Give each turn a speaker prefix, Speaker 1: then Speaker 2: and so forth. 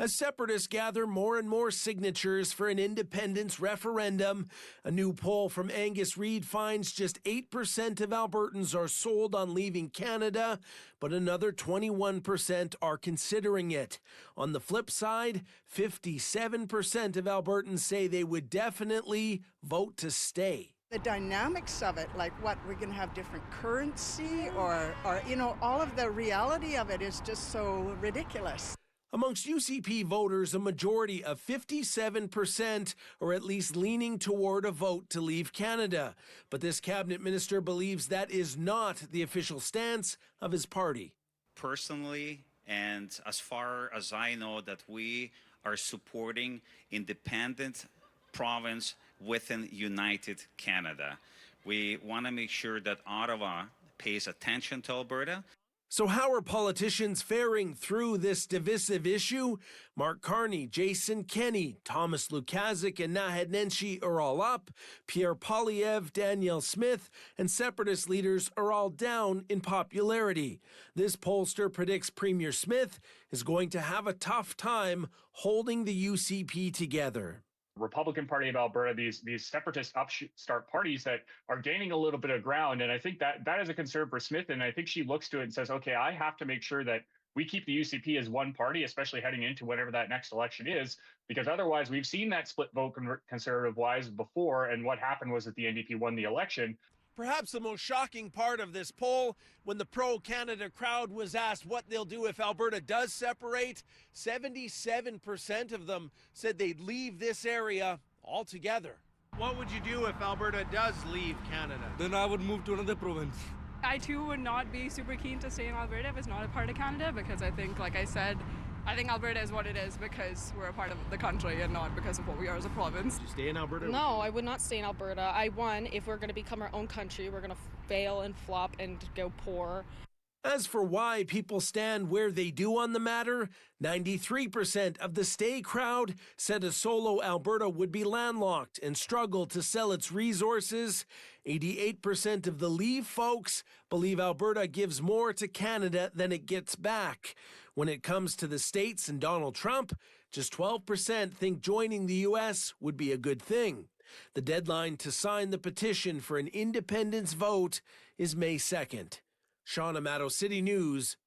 Speaker 1: As separatists gather more and more signatures for an independence referendum, a new poll from Angus Reid finds just 8% of Albertans are sold on leaving Canada, but another 21% are considering it. On the flip side, 57% of Albertans say they would definitely vote to stay.
Speaker 2: The dynamics of it, like what, we're going to have different currency or all of the reality of it is just so ridiculous.
Speaker 1: Amongst UCP voters, a majority of 57% are at least leaning toward a vote to leave Canada. But this cabinet minister believes that is not the official stance of his party.
Speaker 3: Personally, and as far as I know, that we are supporting independent province within United Canada. We want to make sure that Ottawa pays attention to Alberta.
Speaker 1: So how are politicians faring through this divisive issue? Mark Carney, Jason Kenney, Thomas Lukazik, and Naheed Nenshi are all up. Pierre Poilievre, Danielle Smith, and separatist leaders are all down in popularity. This pollster predicts Premier Smith is going to have a tough time holding the UCP together.
Speaker 4: Republican Party of Alberta, these separatist upstart parties that are gaining a little bit of ground. And I think that is a concern for Smith. And I think she looks to it and says, okay, I have to make sure that we keep the UCP as one party, especially heading into whatever that next election is, because otherwise we've seen that split vote conservative-wise before. And what happened was that the NDP won the election.
Speaker 1: Perhaps the most shocking part of this poll, when the pro-Canada crowd was asked what they'll do if Alberta does separate, 77% of them said they'd leave this area altogether. What would you do if Alberta does leave Canada?
Speaker 5: Then I would move to another province.
Speaker 6: I too would not be super keen to stay in Alberta if it's not a part of Canada, because I think, like I said, I think Alberta is what it is because we're a part of the country and not because of what we are as a province.
Speaker 1: Would you stay in Alberta?
Speaker 7: No, I would not stay in Alberta. If we're going to become our own country, we're going to fail and flop and go poor.
Speaker 1: As for why people stand where they do on the matter, 93% of the stay crowd said a solo Alberta would be landlocked and struggle to sell its resources. 88% of the leave folks believe Alberta gives more to Canada than it gets back. When it comes to the states and Donald Trump, just 12% think joining the U.S. would be a good thing. The deadline to sign the petition for an independence vote is May 2nd. Sean Amato, City News at